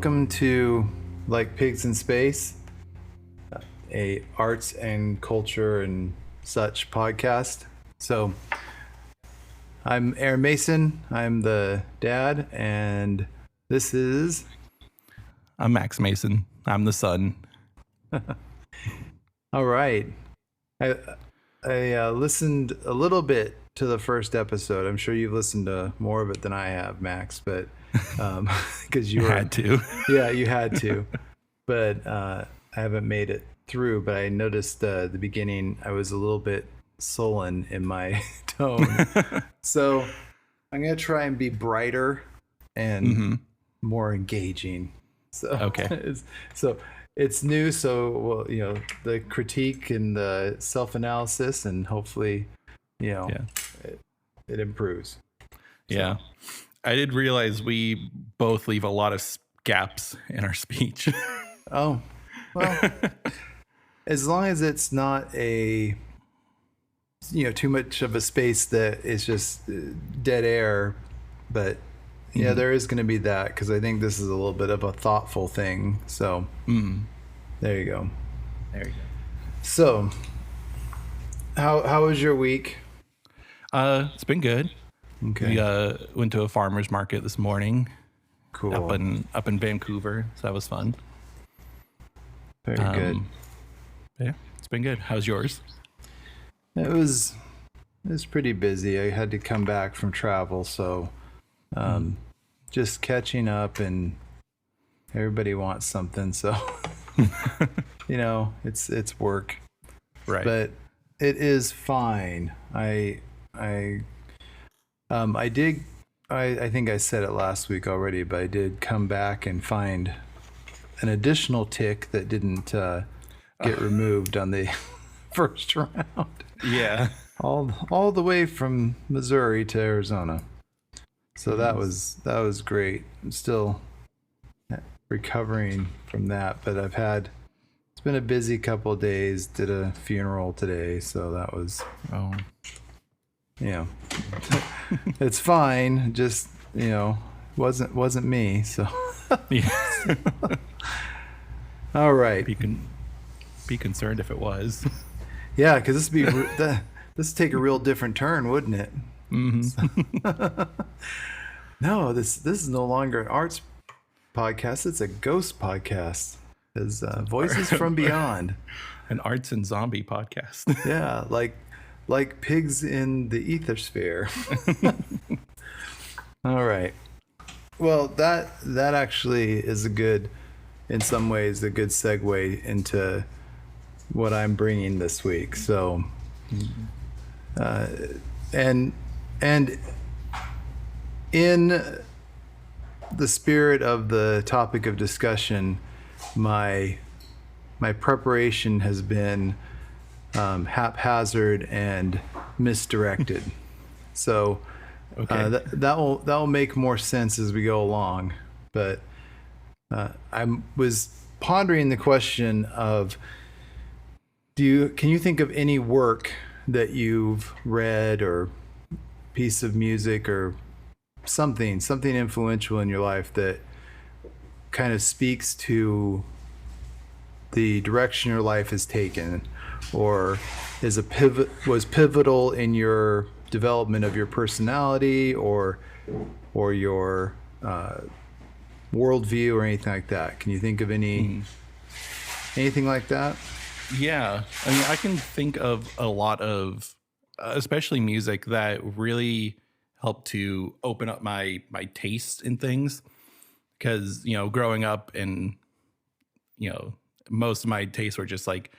welcome to Like Pigs in Space, a arts and culture and such podcast. So I'm Aaron Mason. I'm the dad, and this is... I'm Max Mason. I'm the son. All right. I listened a little bit to the first episode. I'm sure you've listened to more of it than I have, Max, but because you had to. Yeah, you had to. But I haven't made it through. But I noticed the beginning, I was a little bit sullen in my tone. So I'm going to try and be brighter and more engaging. So, okay. So it's new. So, well, the critique and the self-analysis, and hopefully, it improves. Yeah. I did realize we both leave a lot of gaps in our speech. Oh, well, as long as it's not too much of a space that is just dead air. But yeah, there is going to be that, because I think this is a little bit of a thoughtful thing. So there you go. There you go. So how was your week? It's been good. Okay. We went to a farmer's market this morning. Cool. Up in Vancouver, so that was fun. Very good. Yeah, it's been good. How's yours? It was pretty busy. I had to come back from travel, so just catching up, and everybody wants something, so it's work. Right. But it is fine. I think I said it last week already, but I did come back and find an additional tick that didn't get removed on the first round. Yeah. All the way from Missouri to Arizona. So that was great. I'm still recovering from that, but it's been a busy couple of days. Did a funeral today, so that was it's fine. Just wasn't me. So yeah. All right. Be concerned if it was. Yeah, because this would take a real different turn, wouldn't it? No, this is no longer an arts podcast. It's a ghost podcast. It's Voices from Beyond. An arts and zombie podcast. Yeah, like pigs in the ethersphere. All right. Well, that actually is in some ways, a good segue into what I'm bringing this week. So, and in the spirit of the topic of discussion, my preparation has been haphazard and misdirected. So that will make more sense as we go along. But I was pondering the question of, can you think of any work that you've read, or piece of music, or something influential in your life that kind of speaks to the direction your life has taken, or was pivotal in your development of your personality, or your worldview, or anything like that? Can you think of anything like that? Yeah, I mean, I can think of a lot of, especially music, that really helped to open up my taste in things. Because growing up, and most of my tastes were just like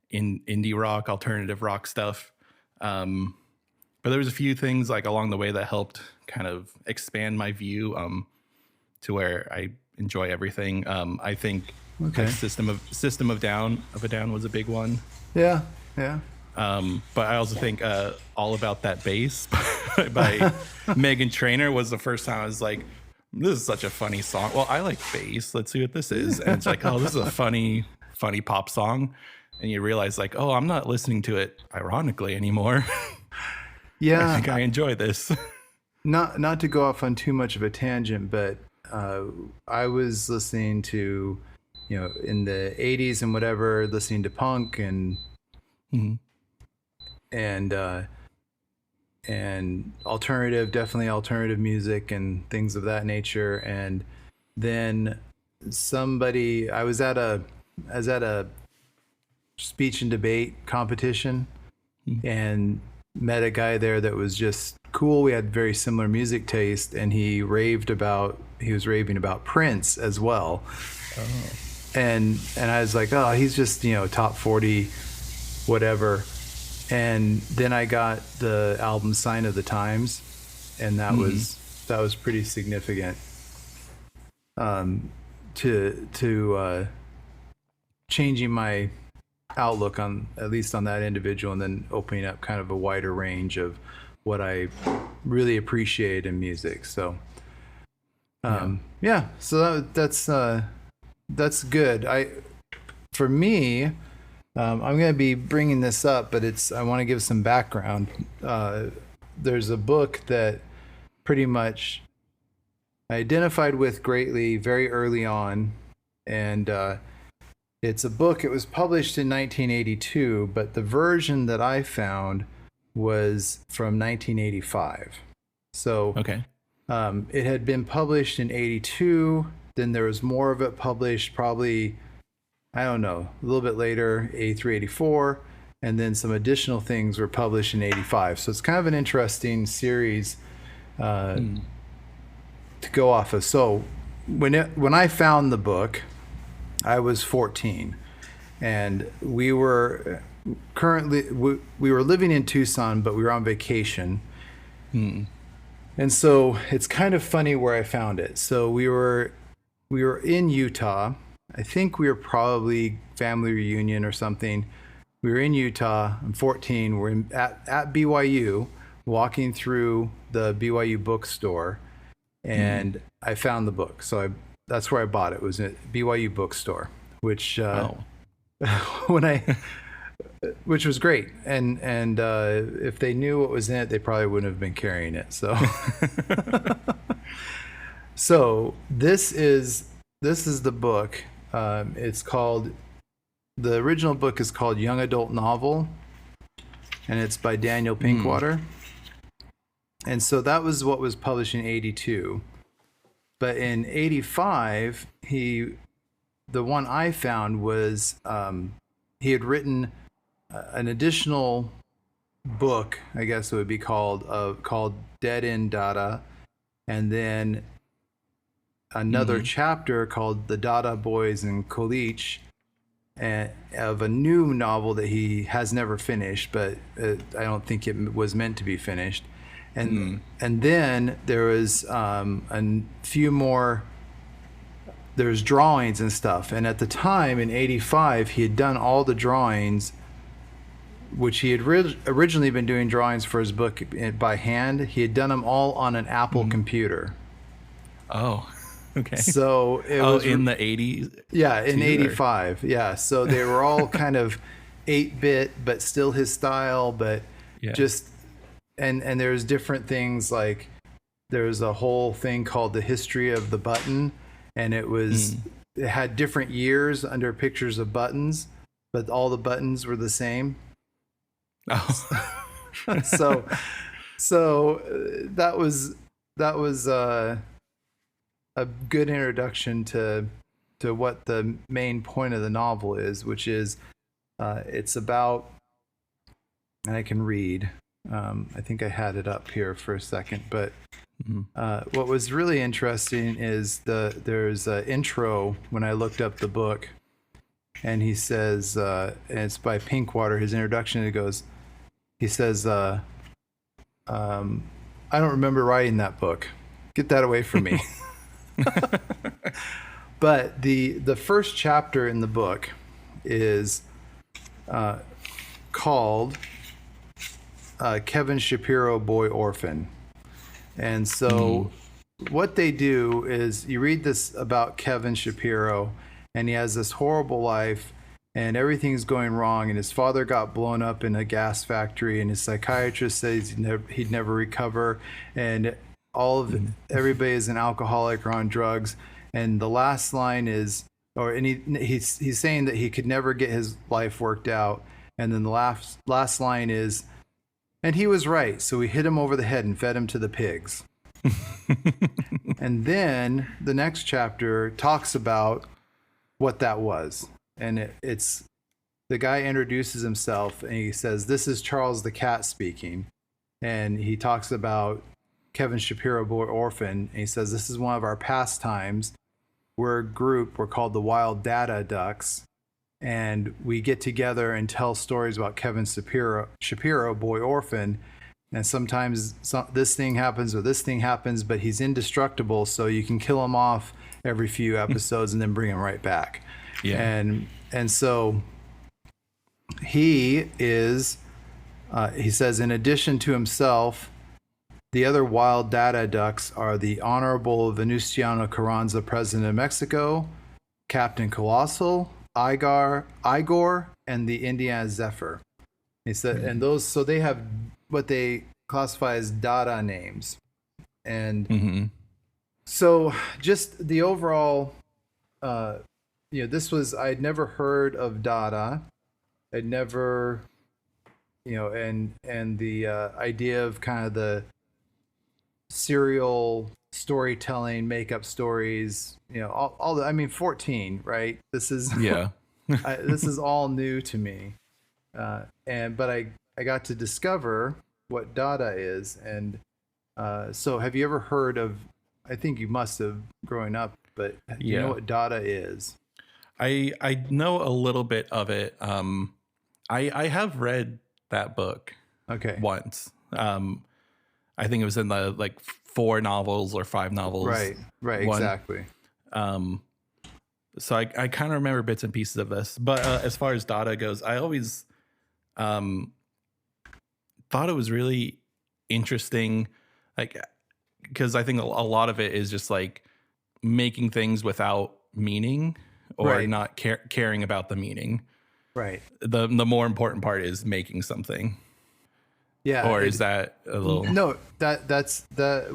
in indie rock, alternative rock stuff. But there was a few things like along the way that helped kind of expand my view to where I enjoy everything. I think like System of a Down was a big one. Yeah. But I also think All About That Bass by Meghan Trainor was the first time I was like, this is such a funny song. Well, I like bass. Let's see what this is. And it's like, oh, this is a funny pop song. And you realize like, oh, I'm not listening to it ironically anymore. Yeah. I think I enjoy this. Not to go off on too much of a tangent, but I was listening to, in the 80s and whatever, listening to punk Mhm. and and alternative, definitely alternative music and things of that nature. And then I was at a speech and debate competition and met a guy there that was just cool. We had very similar music taste, and he was raving about Prince as well. Oh. And I was like, oh, he's just, top 40 whatever. And then I got the album Sign of the Times, and that was pretty significant to changing my outlook on, at least on that individual, and then opening up kind of a wider range of what I really appreciate in music. So so that's good. For me, I'm going to be bringing this up, but I want to give some background. There's a book that pretty much I identified with greatly very early on, and it's a book. It was published in 1982, but the version that I found was from 1985. So Okay. it had been published in 82. Then there was more of it published probably, I don't know, a little bit later, 83, 84. And then some additional things were published in 85. So it's kind of an interesting series to go off of. So when I found the book, I was 14, and we were living in Tucson, but we were on vacation. And so it's kind of funny where I found it. So we were in Utah. I think we were probably family reunion or something. We were in Utah. I'm 14. We're at BYU, walking through the BYU bookstore, and I found the book. So that's where I bought it. It was at BYU bookstore, which which was great. And if they knew what was in it, they probably wouldn't have been carrying it. So so this is the book. It's called, the original book is called Young Adult Novel, and it's by Daniel Pinkwater. And so that was what was published in 82. But in 85, the one I found was he had written an additional book, I guess it would be called Dead End Dada, and then another chapter called The Dada Boys in Kolich, of a new novel that he has never finished, but I don't think it was meant to be finished. And then there was a few more. There's drawings and stuff. And at the time in 85, he had done all the drawings, which he had originally been doing drawings for his book by hand. He had done them all on an Apple computer. Oh, okay. So it was in the 80s. Yeah, in 85. Yeah. So they were all kind of 8-bit, but still his style, but just. And there's different things, like there's a whole thing called The History of the Button, and it had different years under pictures of buttons, but all the buttons were the same. Oh. so that was a good introduction to what the main point of the novel is, which is it's about, and I can read. I think I had it up here for a second, but what was really interesting is there's an intro when I looked up the book, and he says, and it's by Pinkwater, his introduction, he says, I don't remember writing that book. Get that away from me. But the first chapter in the book is called Kevin Shapiro, Boy Orphan. And so what they do is, you read this about Kevin Shapiro, and he has this horrible life, and everything's going wrong, and his father got blown up in a gas factory, and his psychiatrist says he'd never recover, and all of everybody is an alcoholic or on drugs, and the last line is, he's saying that he could never get his life worked out, and then the last line is, and he was right, so we hit him over the head and fed him to the pigs. And then the next chapter talks about what that was, and it's the guy introduces himself and he says, "This is Charles the Cat speaking," and he talks about Kevin Shapiro Boy Orphan, and he says, "This is one of our pastimes. We're a group. We're called the Wild Dada Ducks, and we get together and tell stories about Kevin Shapiro Boy Orphan. And sometimes this thing happens or this thing happens, but he's indestructible, so you can kill him off every few episodes and then bring him right back." Yeah. And so he is, he says, in addition to himself, the other Wild Dada Ducks are the Honorable Venustiano Carranza, President of Mexico, Captain Colossal, Igor, and the Indiana Zephyr. He said, and those, so they have what they classify as Dada names. And so just the overall, this was, I'd never heard of Dada. I'd never, and the idea of kind of the serial storytelling, make up stories, all the, 14, right? This is, this is all new to me. But I got to discover what Dada is. And so have you ever heard of, I think you must have growing up, but do you know what Dada is? I know a little bit of it. I have read that book once. I think it was in the 4 novels or 5 novels. Right, exactly. So I kind of remember bits and pieces of this. But as far as Dada goes, I always thought it was really interesting, because I think a lot of it is just making things without meaning or not caring about the meaning. Right. The more important part is making something. Yeah. Or is that a little? No, that's the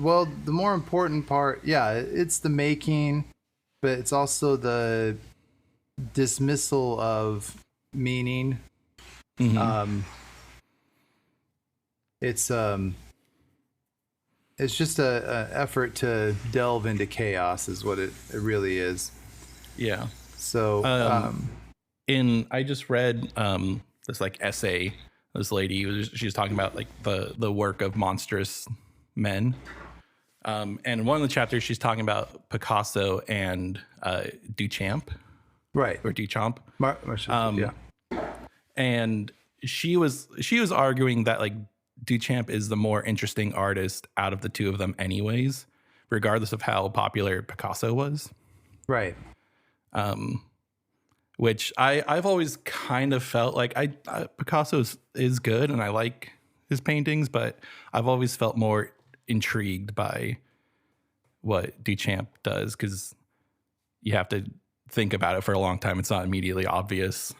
more important part. Yeah, it's the making, but it's also the dismissal of meaning. It's just a effort to delve into chaos is what it really is. Yeah. So I just read this essay. This lady, she was talking about the work of monstrous men. And one of the chapters she's talking about Picasso and Duchamp. Right. Or Duchamp. Yeah. And she was arguing that Duchamp is the more interesting artist out of the two of them anyways, regardless of how popular Picasso was. Right. Which I've always kind of felt Picasso is good and I like his paintings, but I've always felt more intrigued by what Duchamp does because you have to think about it for a long time. It's not immediately obvious.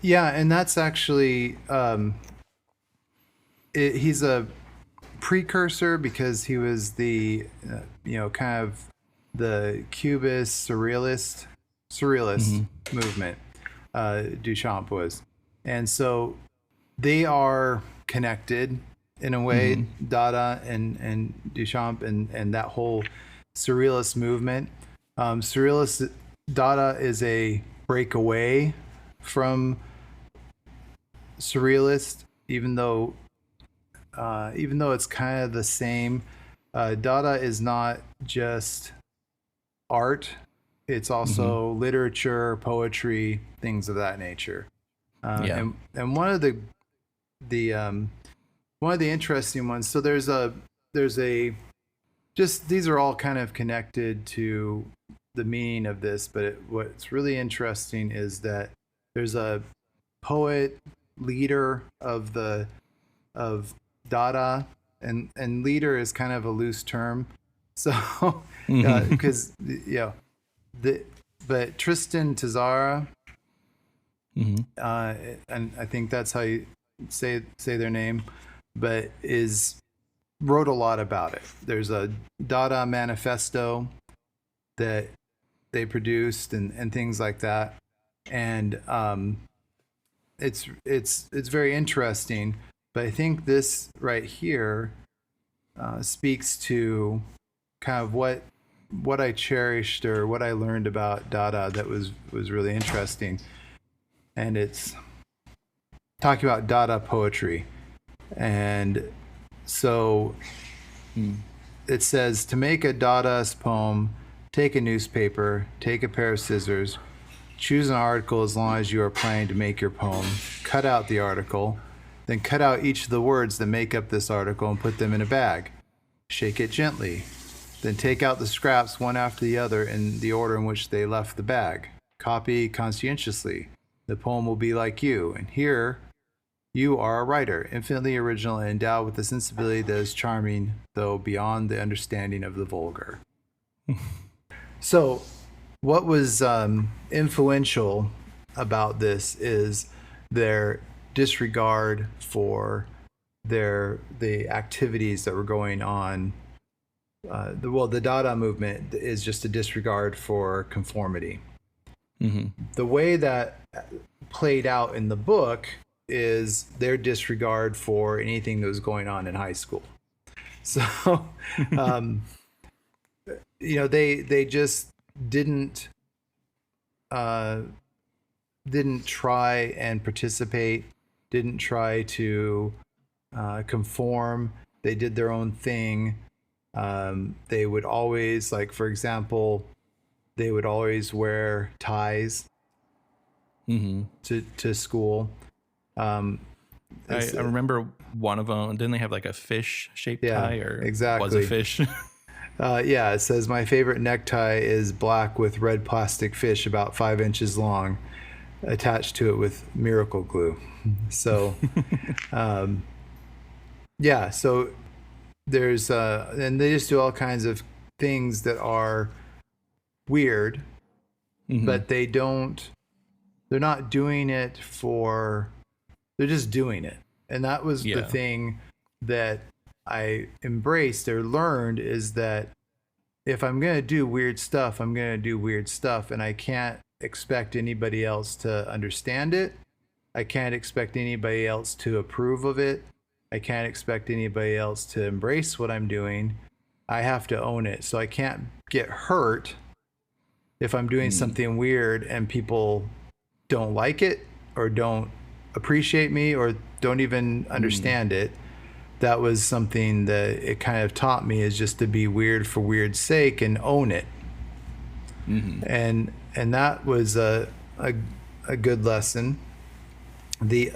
Yeah, and that's actually he's a precursor because he was the kind of the Cubist surrealist movement. Duchamp was, and so they are connected in a way. Dada and Duchamp and that whole surrealist movement. Dada is a breakaway from surrealist, even though it's kind of the same. Dada is not just art; it's also literature, poetry, things of that nature. And one of the interesting ones. So there's a just these are all kind of connected to the meaning of this, but what's really interesting is that there's a poet leader of Dada, and leader is kind of a loose term. So because but Tristan Tzara, and I think that's how you say their name, but is wrote a lot about it. There's a Dada manifesto that they produced and things like that. And it's very interesting. But I think this right here speaks to kind of what I cherished or what I learned about Dada that was really interesting. And it's talking about Dada poetry. And so it says, to make a Dadaist poem, take a newspaper, take a pair of scissors, choose an article as long as you are planning to make your poem, cut out the article, then cut out each of the words that make up this article and put them in a bag. Shake it gently. Then take out the scraps one after the other in the order in which they left the bag. Copy conscientiously. The poem will be like you. And here, you are a writer, infinitely original and endowed with a sensibility that is charming, though beyond the understanding of the vulgar. So, what was influential about this is their disregard for the activities that were going on. The Dada movement is just a disregard for conformity. Mm-hmm. The way that played out in the book is their disregard for anything that was going on in high school. So, they just didn't try and participate, didn't try to conform. They did their own thing. They would always, like, for example, they would always wear ties to school. I remember one of them. Didn't they have like a fish shaped tie, or exactly was a fish? It says, my favorite necktie is black with red plastic fish about 5 inches long, attached to it with miracle glue. So, so there's and they just do all kinds of things that are weird, but they're not doing it they're just doing it. And that was the thing that I embraced or learned, is that if I'm going to do weird stuff, I'm going to do weird stuff, and I can't expect anybody else to understand it. I can't expect anybody else to approve of it. I can't expect anybody else to embrace what I'm doing. I have to own it. So I can't get hurt if I'm doing something weird and people don't like it or don't appreciate me or don't even understand it. That was something that it kind of taught me, is just to be weird for weird's sake and own it. And that was a good lesson. The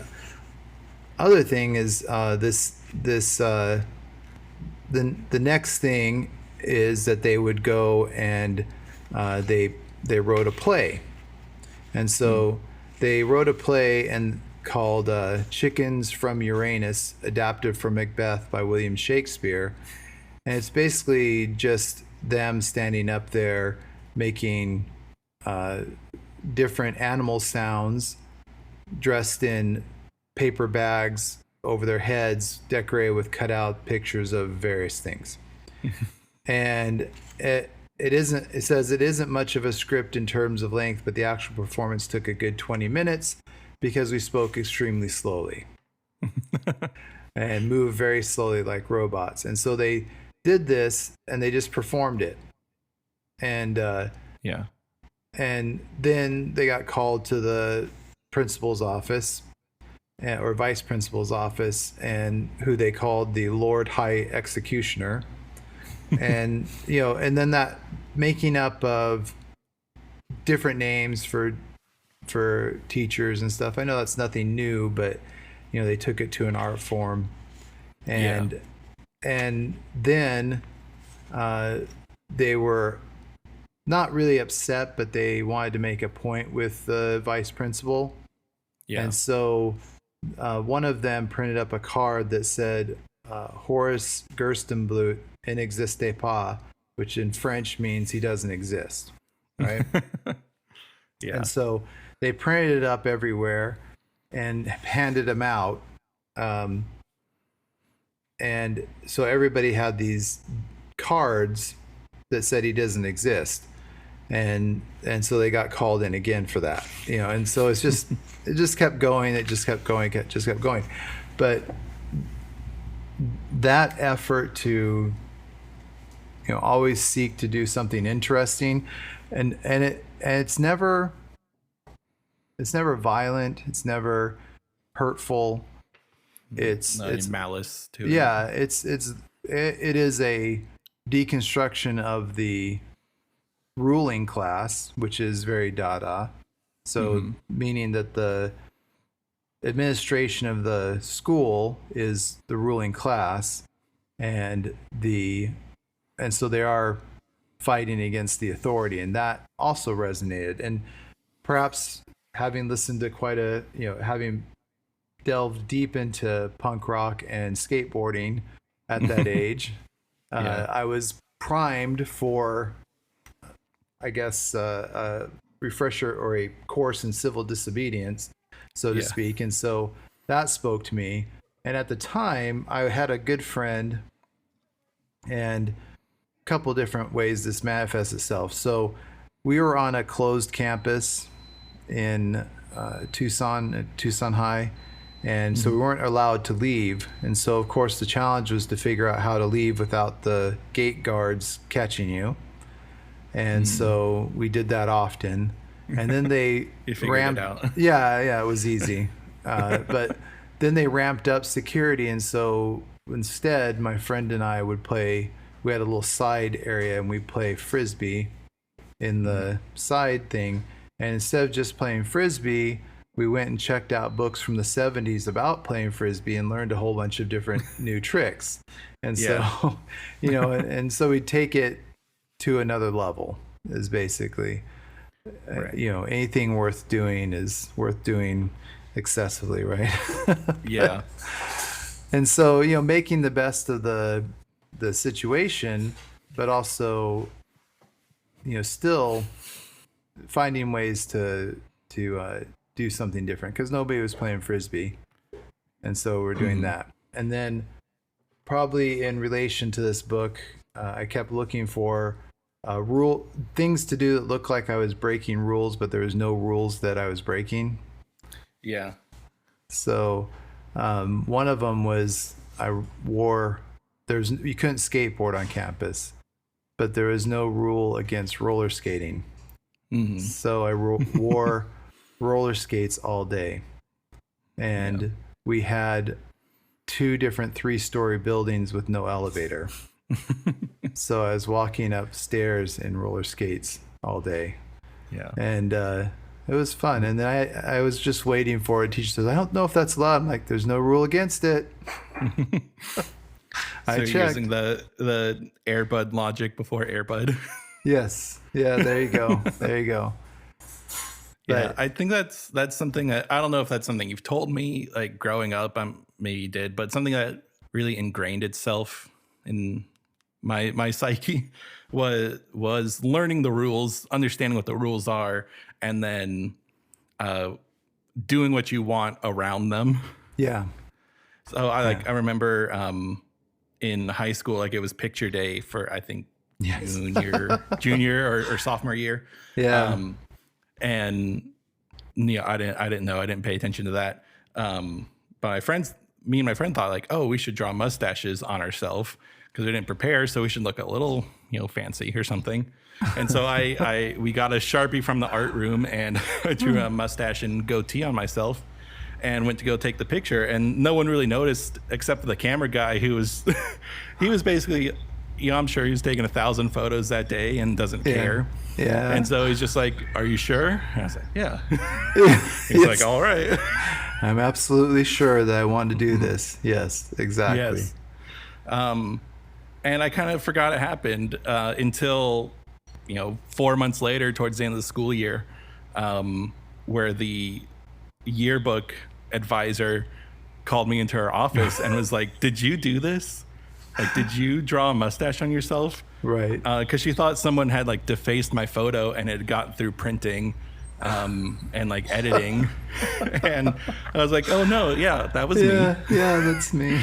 other thing is the next thing is that they would go and they wrote a play. And so they wrote a play called Chickens from Uranus, adapted from Macbeth by William Shakespeare. And it's basically just them standing up there making different animal sounds, dressed in paper bags over their heads, decorated with cutout pictures of various things. And it says it isn't much of a script in terms of length, but the actual performance took a good 20 minutes because we spoke extremely slowly and moved very slowly like robots. And so they did this and they just performed it. And and then they got called to the principal's office, or vice principal's office, and who they called the Lord High Executioner. And and then that making up of different names for teachers and stuff. I know that's nothing new, but they took it to an art form. And then they were not really upset, but they wanted to make a point with the vice principal. And so one of them printed up a card that said Horace Gerstenblut n'existe pas, which in French means he doesn't exist, right? And so they printed it up everywhere and handed them out. and so everybody had these cards that said he doesn't exist, and so they got called in again for that, and so it just kept going, but that effort to always seek to do something interesting, and it's never violent, it's never hurtful, it's malice to it. Yeah, it is a deconstruction of the ruling class, which is very Dada. So meaning that the administration of the school is the ruling class, and so they are fighting against the authority, and that also resonated. And perhaps having listened to having delved deep into punk rock and skateboarding at that age, I was primed for, I guess, a refresher or a course in civil disobedience, so to speak. And so that spoke to me. And at the time, I had a good friend, and a couple different ways this manifests itself. So we were on a closed campus in Tucson High. And so we weren't allowed to leave. And so, of course, the challenge was to figure out how to leave without the gate guards catching you. And so we did that often. And then they ramped it out. Yeah, it was easy. But then they ramped up security. And so instead, my friend and I would play. We had a little side area, and we'd play Frisbee in the side thing. And instead of just playing Frisbee, we went and checked out books from the 70s about playing Frisbee and learned a whole bunch of different new tricks. And so, and so we take it to another level, is basically, right. Anything worth doing is worth doing excessively, right? Yeah. And so, making the best of the situation, but also, still finding ways to do something different, because nobody was playing Frisbee, and so we're doing that. And then probably in relation to this book, I kept looking for things to do that looked like I was breaking rules, but there was no rules that I was breaking. Yeah. So one of them was you couldn't skateboard on campus, but there was no rule against roller skating. So I wore roller skates all day, and we had 2 different 3-story buildings with no elevator. So I was walking upstairs in roller skates all day. Yeah. And it was fun. And then I was just waiting for a teacher says, I don't know if that's allowed. I'm like, there's no rule against it. So you're using the Airbud logic before Airbud. Yes. Yeah, there you go. Yeah, I think that's something that, I don't know if that's something you've told me like growing up, maybe you did, but something that really ingrained itself in my psyche was learning the rules, understanding what the rules are, and then doing what you want around them. Yeah. So I remember in high school, like it was picture day for, I think, junior or sophomore year. Yeah. And I didn't pay attention to that. But me and my friend thought like, oh, we should draw mustaches on ourselves because we didn't prepare. So we should look a little, fancy or something. And so we got a Sharpie from the art room, and I drew a mustache and goatee on myself and went to go take the picture. And no one really noticed except for the camera guy who was, he was basically, I'm sure he was taking 1,000 photos that day and doesn't care. Yeah. And so he's just like, are you sure? And I was like, yeah. He's like, all right. I'm absolutely sure that I want to do this. Yes, exactly. Yes. And I kind of forgot it happened until, 4 months later, towards the end of the school year, where the yearbook advisor called me into her office and was like, did you do this? Like, did you draw a mustache on yourself? Right. Because she thought someone had like defaced my photo and it got through printing and like editing. And I was like, oh no, yeah, that was me. Yeah, that's me.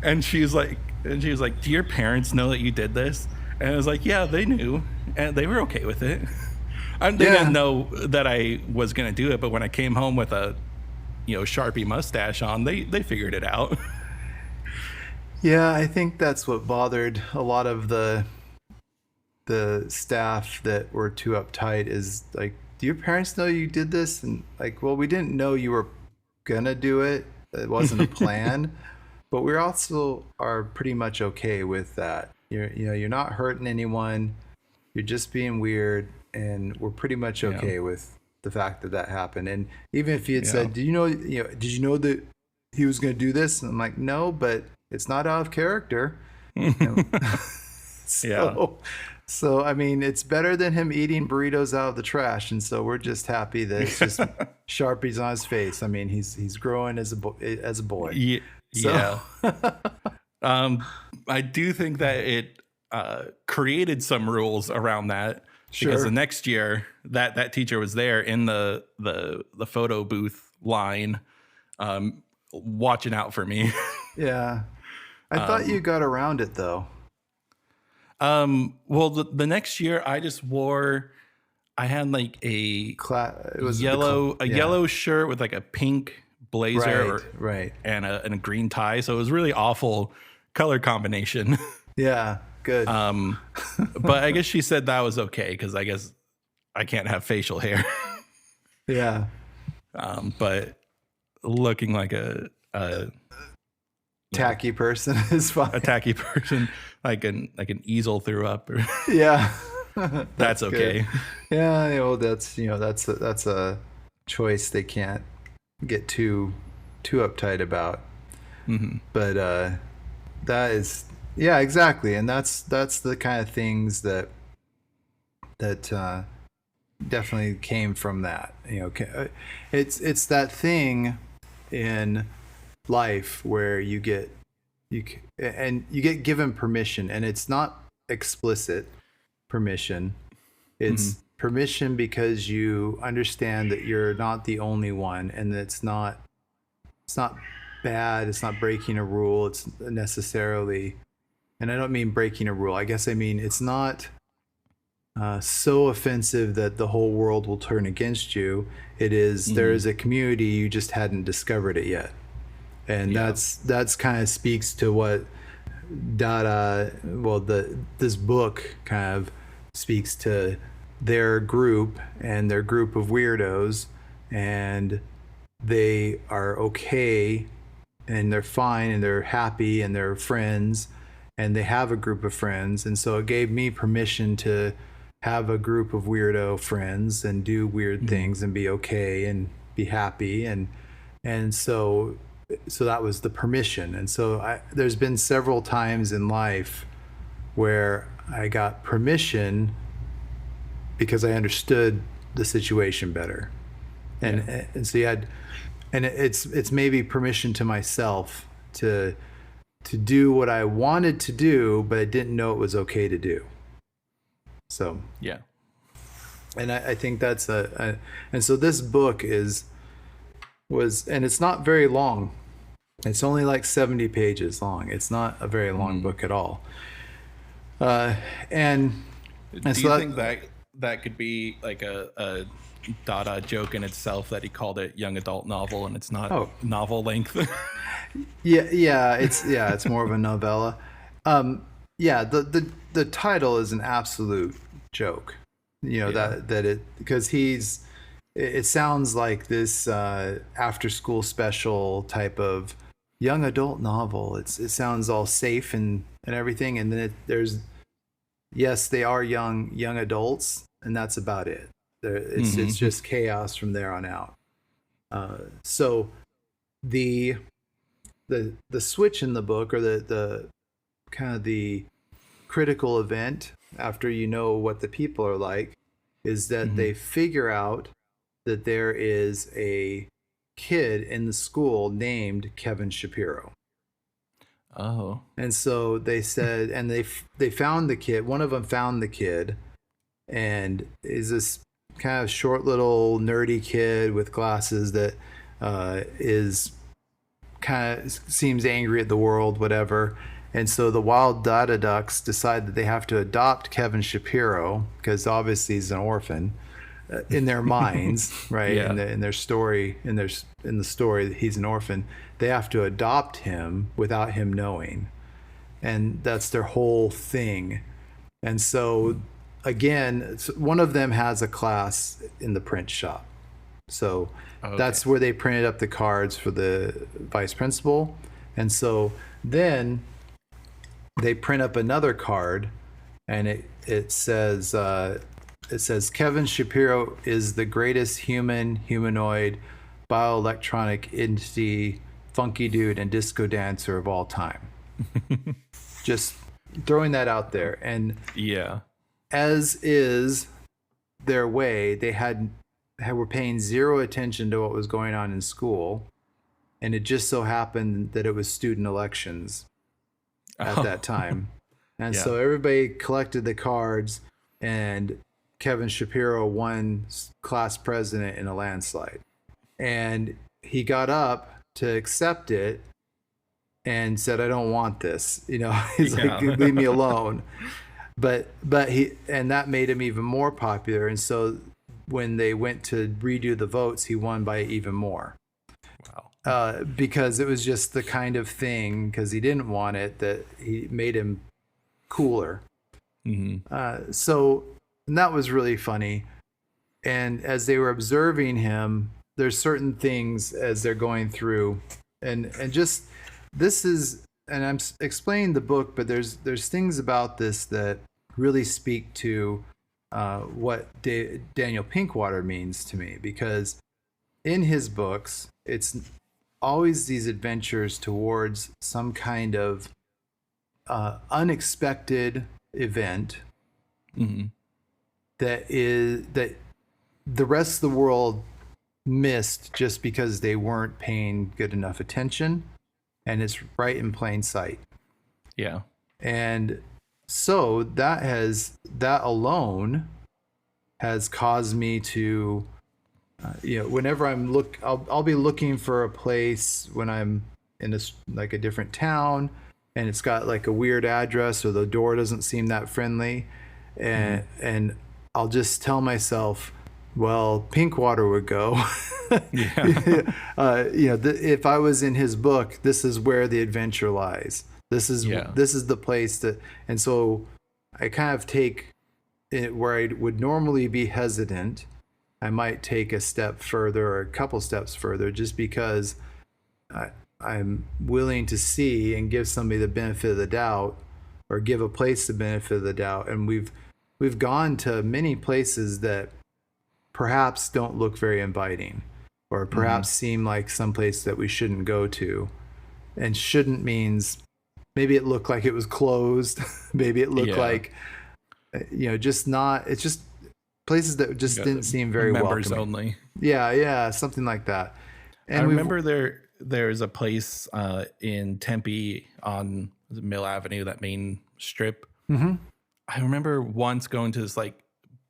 And she was like, do your parents know that you did this? And I was like, yeah, they knew, and they were okay with it. They didn't know that I was gonna do it, but when I came home with a, Sharpie mustache on, they figured it out. Yeah, I think that's what bothered a lot of the staff that were too uptight is like, do your parents know you did this? And like, well, we didn't know you were gonna do it. It wasn't a plan, but we also are pretty much okay with that. You're not hurting anyone. You're just being weird, and we're pretty much okay with the fact that that happened. And even if he had said, did you know that he was going to do this? And I'm like, no, but it's not out of character. So I mean, it's better than him eating burritos out of the trash. And so we're just happy that it's just Sharpies on his face. I mean, he's growing as a boy. Yeah. I do think that it created some rules around that. Sure. Because the next year that teacher was there in the photo booth line, watching out for me. Yeah. I thought you got around it though. Well, the next year I just I had like a yellow shirt with like a pink blazer and a green tie. So it was really awful color combination. Yeah. Good. But I guess she said that was okay because I guess I can't have facial hair. Yeah. But looking like a tacky person is fine. A tacky person, like an easel threw up. Yeah. That's okay. Good. Yeah. Well, that's a choice they can't get too uptight about. Mm-hmm. But that is. Yeah, exactly, and that's the kind of things that definitely came from that. It's that thing in life where you get given permission, and it's not explicit permission. It's permission because you understand that you're not the only one, and that it's not bad. It's not breaking a rule. It's necessarily. And I don't mean breaking a rule. I guess I mean it's not so offensive that the whole world will turn against you. It is there is a community, you just hadn't discovered it yet, and that's kind of speaks to what this book kind of speaks to their group and their group of weirdos, and they are okay, and they're fine, and they're happy, and they're friends. And they have a group of friends. And so it gave me permission to have a group of weirdo friends and do weird things and be okay and be happy. And so that was the permission. And so there's been several times in life where I got permission because I understood the situation better. And so it's maybe permission to myself to do what I wanted to do, but I didn't know it was okay to do. So yeah, and I think that's and so this book was, and it's not very long. It's only like 70 pages long. It's not a very long book at all. And do you think that could be like a Dada joke in itself, that he called it young adult novel and it's not novel length? It's more of a novella. The title is an absolute joke. That it, because it sounds like this after school special type of young adult novel. It sounds all safe and everything, and then they are young adults, and that's about it. It's just chaos from there on out. So the switch in the book, or the kind of the critical event after you know what the people are like, is that they figure out that there is a kid in the school named Kevin Shapiro. Oh. And so they said, and they found the kid. One of them found the kid, and is this kind of short little nerdy kid with glasses that is kind of seems angry at the world, whatever. And so the wild Dada ducks decide that they have to adopt Kevin Shapiro because obviously he's an orphan in their minds, right? Yeah. In their story, in the story, he's an orphan. They have to adopt him without him knowing, and that's their whole thing. And so, again, one of them has a class in the print shop. So that's where they printed up the cards for the vice principal. And so then they print up another card, and it says Kevin Shapiro is the greatest humanoid bioelectronic entity, funky dude, and disco dancer of all time. Just throwing that out there. And Yeah. as is their way, they were paying zero attention to what was going on in school, and it just so happened that it was student elections at that time. And so everybody collected the cards, and Kevin Shapiro won class president in a landslide. And he got up to accept it and said, "I don't want this." He's like, "Leave me alone." But that made him even more popular. And so when they went to redo the votes, he won by even more. Wow. Because it was just the kind of thing, because he didn't want it, that he made him cooler. Mm-hmm. And that was really funny. And as they were observing him, there's certain things as they're going through, and just this is, and I'm explaining the book, but there's things about this that really speak to what Daniel Pinkwater means to me, because in his books, it's always these adventures towards some kind of unexpected event that the rest of the world missed just because they weren't paying good enough attention, and it's right in plain sight. Yeah. And so that alone has caused me to whenever I'll be looking for a place when I'm in a different town, and it's got like a weird address, or the door doesn't seem that friendly, and I'll just tell myself, well, Pinkwater would go. If I was in his book, this is where the adventure lies. This is the place and so I kind of take it where I would normally be hesitant. I might take a step further or a couple steps further, just because I'm willing to see and give somebody the benefit of the doubt, or give a place the benefit of the doubt. And we've gone to many places that perhaps don't look very inviting, or perhaps seem like some place that we shouldn't go to. And shouldn't means maybe it looked like it was closed. Maybe it looked like, just not, it's just places that just didn't seem very members welcoming. Only. Yeah, something like that. And I remember there's a place in Tempe on Mill Avenue, that main strip. Mm-hmm. I remember once going to this like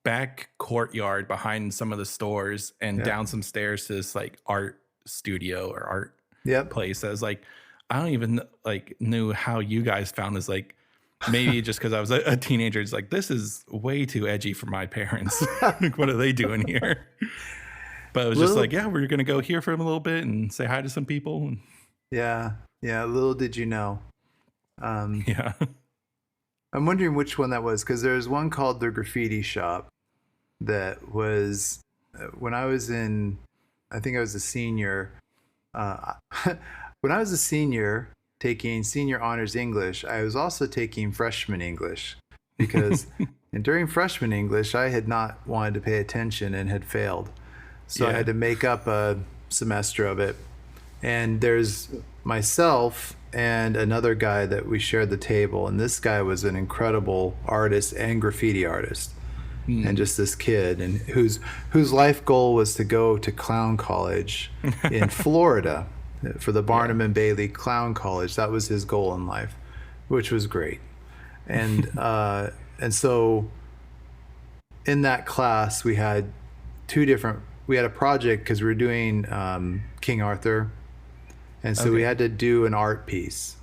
back courtyard behind some of the stores and down some stairs to this like art studio or art place. I was like, I don't even like knew how you guys found this. Like, maybe just because I was a teenager, it's like, this is way too edgy for my parents. Like, what are they doing here? But it was just like, we're going to go here for a little bit and say hi to some people. Yeah. Little did you know. I'm wondering which one that was, because there's one called the Graffiti Shop that was when I was I think I was a senior. When I was a senior taking senior honors English, I was also taking freshman English, because and during freshman English, I had not wanted to pay attention and had failed. So I had to make up a semester of it. And there's myself and another guy that we shared the table. And this guy was an incredible artist and graffiti artist. And just this kid, and whose life goal was to go to clown college in Florida for the Barnum and Bailey Clown College. That was his goal in life, which was great. And so in that class, we had a project, because we were doing King Arthur, And so we had to do an art piece.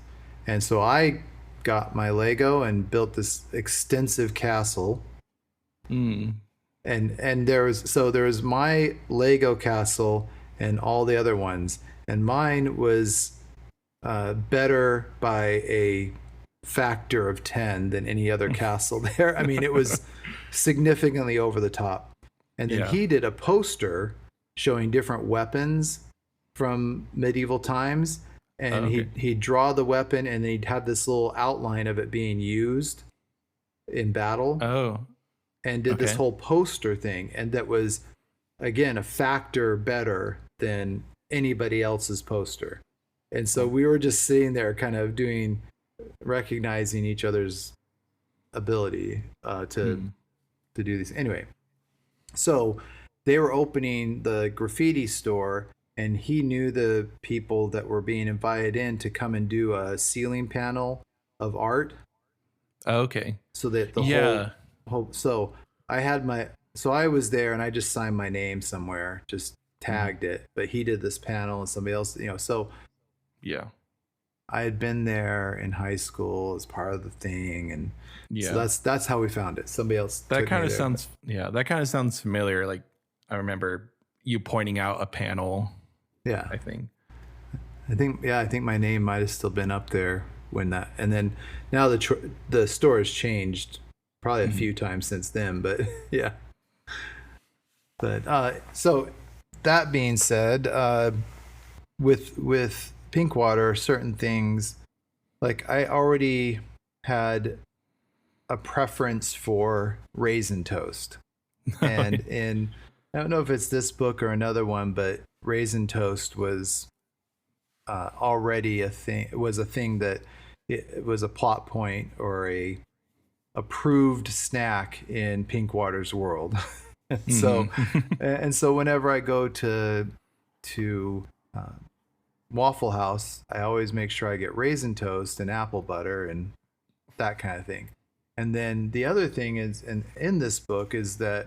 And so I got my Lego and built this extensive castle. And there was my Lego castle and all the other ones, and mine was better by a factor of 10 than any other castle there. I mean, it was significantly over the top. And then he did a poster showing different weapons from medieval times, and he'd draw the weapon, and he'd have this little outline of it being used in battle. And did this whole poster thing, and that was, again, a factor better than anybody else's poster. And so we were just sitting there kind of recognizing each other's ability to do these. Anyway, so they were opening the graffiti store, and he knew the people that were being invited in to come and do a ceiling panel of art. So that the whole so I was there, and I just signed my name somewhere, just tagged it, but he did this panel and somebody else, so I had been there in high school as part of the thing, and so that's how we found it. Somebody else. That kind of sounds familiar. Like, I remember you pointing out a panel. Yeah, I think my name might have still been up there when that, and then now the store has changed probably a few times since then, but yeah. But so that being said, with Pinkwater, certain things, like I already had a preference for raisin toast, and I don't know if it's this book or another one, but raisin toast was already a thing. It was a thing that it was a plot point or a approved snack in Pinkwater's world. So whenever I go to Waffle House, I always make sure I get raisin toast and apple butter and that kind of thing. And then the other thing is, in this book, is that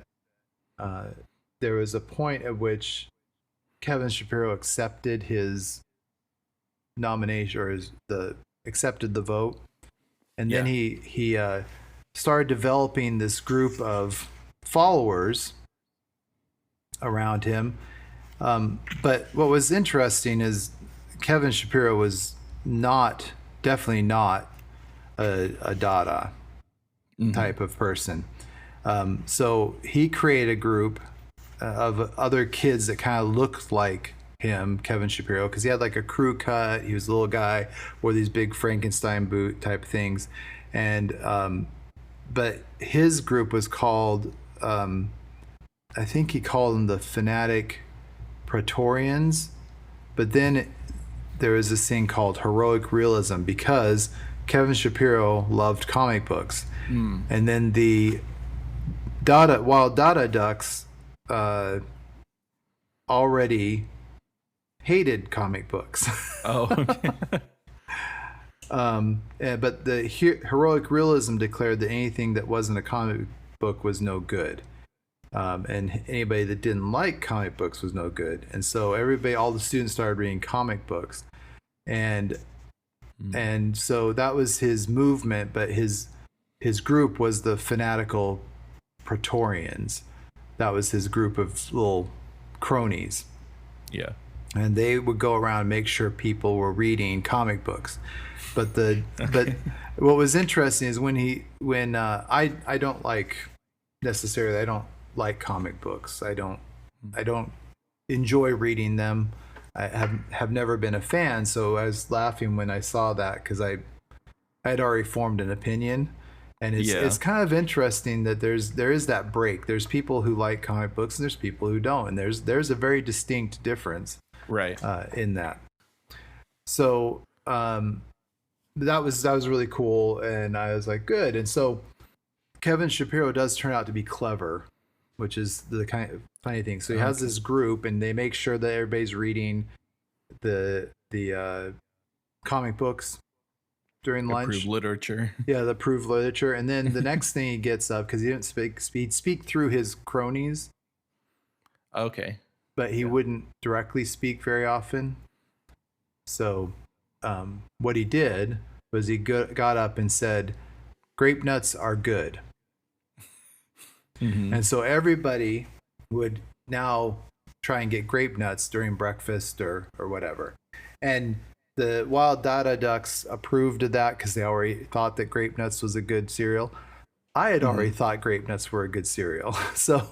there was a point at which Kevin Shapiro accepted his nomination, or accepted the vote, and then he started developing this group of followers around him. But what was interesting is Kevin Shapiro was definitely not a Dada type of person. So he created a group of other kids that kind of looked like him, Kevin Shapiro, because he had like a crew cut. He was a little guy, wore these big Frankenstein boot type things. And but his group was called, I think he called them the Fanatic Praetorians. But then there was this thing called heroic realism, because Kevin Shapiro loved comic books. And then the Dada Ducks already hated comic books. But the heroic realism declared that anything that wasn't a comic book was no good. And anybody that didn't like comic books was no good. And so all the students started reading comic books. And so that was his movement, but his group was the Fanatical Praetorians. That was his group of little cronies. Yeah. And they would go around and make sure people were reading comic books. But what was interesting is when I don't like necessarily, I don't like comic books. I don't enjoy reading them. I have never been a fan. So I was laughing when I saw that, because I had already formed an opinion. And it's kind of interesting that there is that break. There's people who like comic books and there's people who don't, and there's a very distinct difference, right, in that. So that was really cool, and I was like, good. And so Kevin Shapiro does turn out to be clever, which is the kind of funny thing. So he has this group, and they make sure that everybody's reading the comic books during lunch. Approved literature. Yeah, the approved literature. And then the next thing he gets up, because he didn't speak through his cronies. Okay. But he wouldn't directly speak very often. So what he did was he got up and said, "Grape nuts are good." Mm-hmm. And so everybody would now try and get grape nuts during breakfast or whatever. And the wild Dada ducks approved of that because they already thought that grape nuts was a good cereal. I had already thought grape nuts were a good cereal. So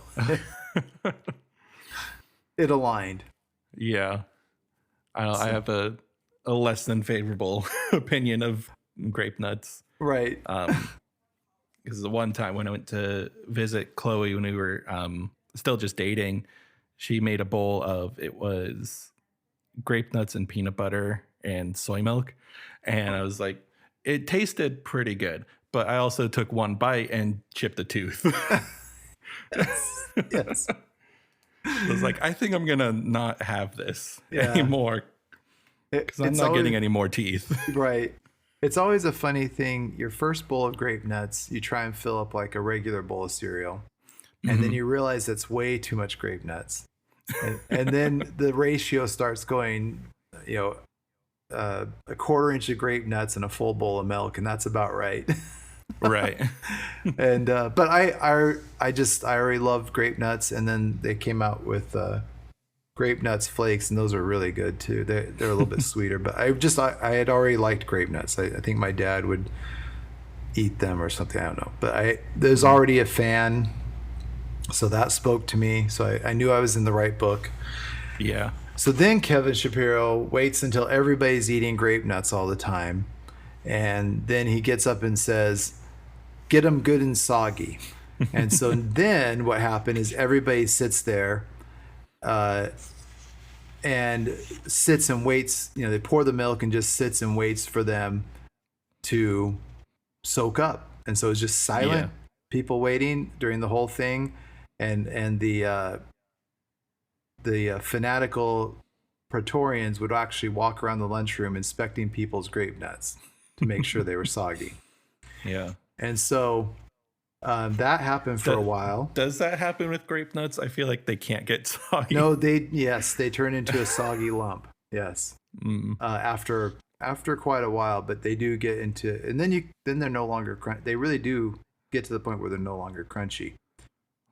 it aligned. Yeah. I have a less than favorable opinion of grape nuts. Right. Because the one time when I went to visit Chloe when we were still just dating, she made a bowl of, it was grape nuts and peanut butter and soy milk. And I was like, it tasted pretty good. But I also took one bite and chipped a tooth. Yes. I was like, I think I'm going to not have this Yeah. anymore because I'm not getting any more teeth. Right. It's always a funny thing. Your first bowl of grape nuts, you try and fill up like a regular bowl of cereal. And then you realize that's way too much grape nuts. And then the ratio starts going, a quarter inch of grape nuts and a full bowl of milk. And that's about right. Right. And but I already loved grape nuts, and then they came out with grape nuts flakes, and those are really good too. They're a little bit sweeter, but I had already liked grape nuts. I think my dad would eat them or something. I don't know, but there's already a fan, so that spoke to me. So I knew I was in the right book. Yeah. So then Kevin Shapiro waits until everybody's eating grape nuts all the time. And then he gets up and says, "Get them good and soggy." And so then what happened is everybody sits there and sits and waits. They pour the milk and just sits and waits for them to soak up. And so it's just silent, people waiting during the whole thing. And the fanatical Praetorians would actually walk around the lunchroom inspecting people's grape nuts to make sure they were soggy. Yeah. And so that happened for a while. Does that happen with grape nuts? I feel like they can't get soggy. No, they turn into a soggy lump. Yes. After quite a while, but they do get into, and then they're no longer they really do get to the point where they're no longer crunchy.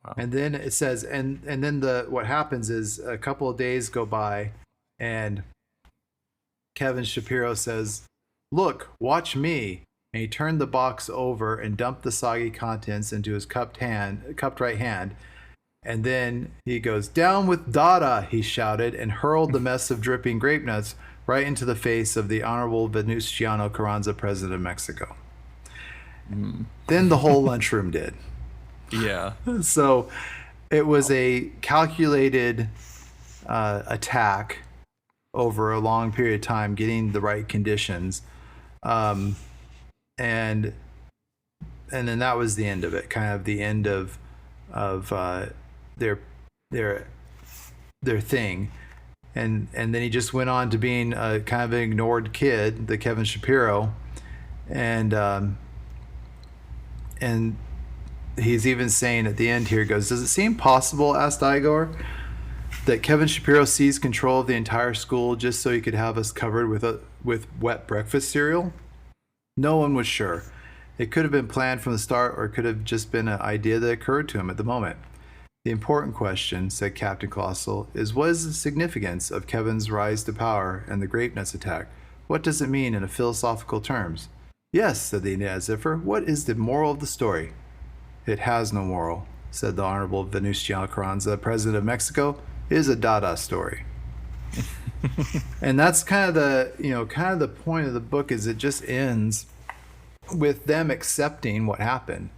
Wow. And then it says, and then what happens is a couple of days go by, and Kevin Shapiro says, "Look, watch me." And he turned the box over and dumped the soggy contents into his cupped right hand. And then he goes, "Down with Dada," he shouted, and hurled the mess of dripping grape nuts right into the face of the Honorable Venustiano Carranza, President of Mexico. Then the whole lunchroom did. Yeah. So it was a calculated attack over a long period of time, getting the right conditions. And then that was the end of it, kind of the end of their thing. And then he just went on to being a kind of an ignored kid, the Kevin Shapiro. And he's even saying at the end here, goes, "Does it seem possible," asked Igor, "that Kevin Shapiro seized control of the entire school just so he could have us covered with wet breakfast cereal? No one was sure. It could have been planned from the start, or it could have just been an idea that occurred to him at the moment. The important question," said Captain Colossal, "is what is the significance of Kevin's rise to power and the grape nuts attack? What does it mean in a philosophical terms?" "Yes," said the Ziffer. "What is the moral of the story?" "It has no moral," said the Honorable Venustiano Carranza, President of Mexico. "It is a Dada story." And that's kind of the point of the book, is it just ends with them accepting what happened.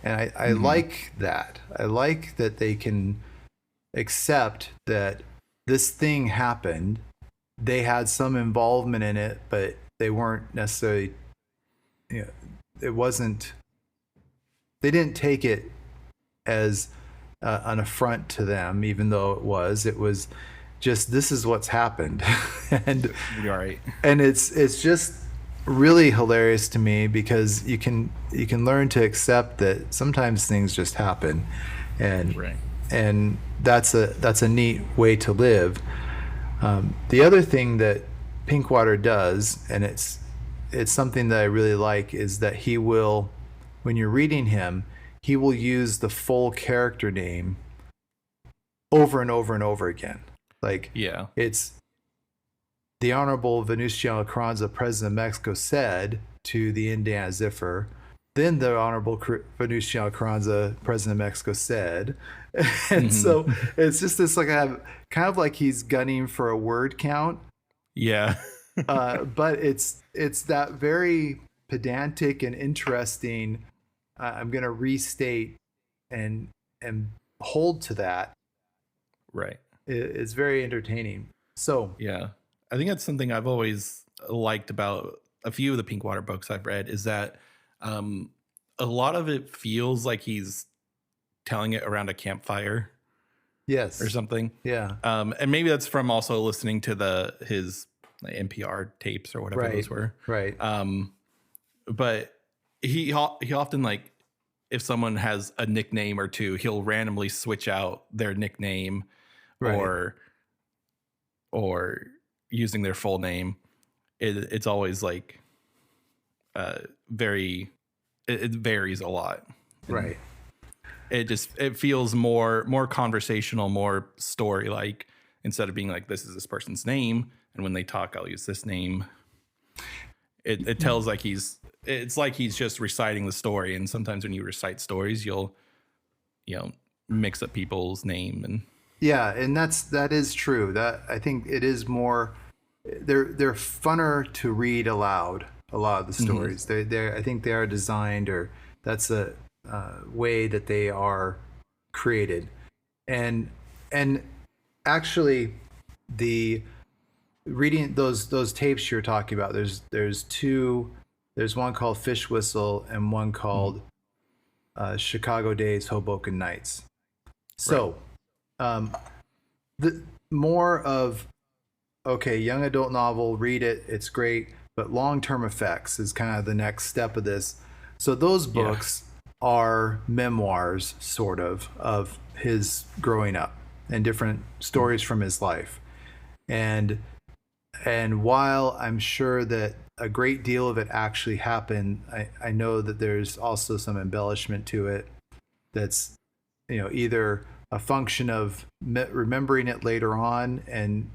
And I like that. I like that they can accept that this thing happened. They had some involvement in it, but they weren't necessarily, it wasn't, they didn't take it as an affront to them, even though it was just, this is what's happened. And right. And it's just really hilarious to me, because you can learn to accept that sometimes things just happen, and right. And that's a neat way to live. The other thing that Pinkwater does, and it's something that I really like, is that he will, when you're reading him, he will use the full character name over and over and over again. Like, Yeah. it's the Honorable Venustiano Carranza, President of Mexico, said to the Indiana Ziffer. Then the Honorable Venustiano Carranza, President of Mexico, said. And so it's just this, like, kind of like he's gunning for a word count. Yeah. But it's that very pedantic and interesting. I'm going to restate and hold to that. Right. It's very entertaining. So yeah, I think that's something I've always liked about a few of the Pinkwater books I've read, is that a lot of it feels like he's telling it around a campfire. Yes. Or something. Yeah. And maybe that's from also listening to his NPR tapes or whatever those were. Right. But he often, like, if someone has a nickname or two, he'll randomly switch out their nickname or using their full name. It's always like it varies a lot. Right. It feels more conversational, more story like, instead of being like, this is this person's name, and when they talk I'll use this name. It tells like it's like he's just reciting the story. And sometimes when you recite stories, you'll mix up people's name. And yeah, and that is true. That, I think it is more, they're funner to read aloud, a lot of the stories. I think they are designed, or that's a way that they are created. And actually, the reading those tapes you're talking about, there's two. There's one called Fish Whistle and one called Chicago Days, Hoboken Nights. So the more of, okay, young adult novel, read it, it's great, but long-term effects is kind of the next step of this. So those books are memoirs, sort of his growing up and different stories from his life. And while I'm sure that a great deal of it actually happened, I know that there's also some embellishment to it that's, either a function of remembering it later on and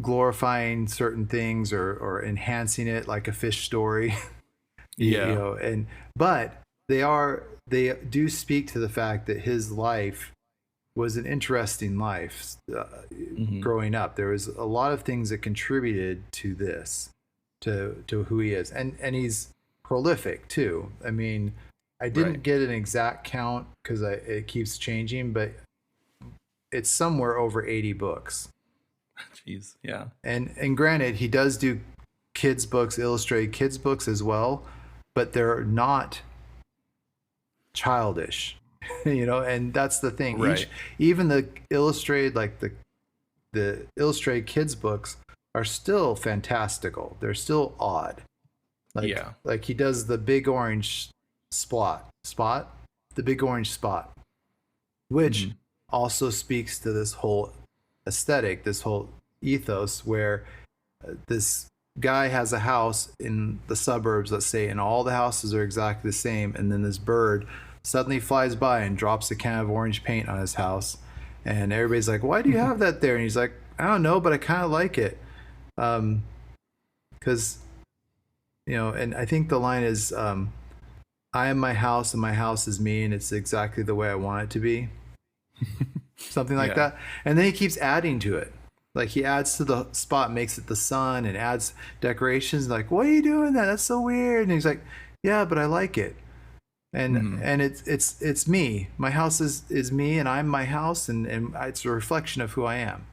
glorifying certain things or enhancing it, like a fish story. But they do speak to the fact that his life was an interesting life growing up. There was a lot of things that contributed to this, to who he is. And he's prolific too. I mean, I didn't get an exact count because it keeps changing, but it's somewhere over 80 books. Jeez, yeah. And granted, he does do kids books, illustrated kids books as well, but they're not childish. And that's the thing. Right. Even the illustrated, like the illustrated kids books, are still fantastical. They're still odd. Like he does the big orange spot, the big orange spot, which also speaks to this whole aesthetic, this whole ethos, where this guy has a house in the suburbs, let's say, and all the houses are exactly the same, and then this bird suddenly flies by and drops a can of orange paint on his house, and everybody's like, why do you have that there? And he's like, I don't know, but I kind of like it, because and I think the line is, I am my house and my house is me, and it's exactly the way I want it to be. Something like that. And then he keeps adding to it. Like, he adds to the spot, makes it the sun, and adds decorations. Like, why are you doing that? That's so weird. And he's like, yeah, but I like it. And it's me. My house is me, and I'm my house, and it's a reflection of who I am.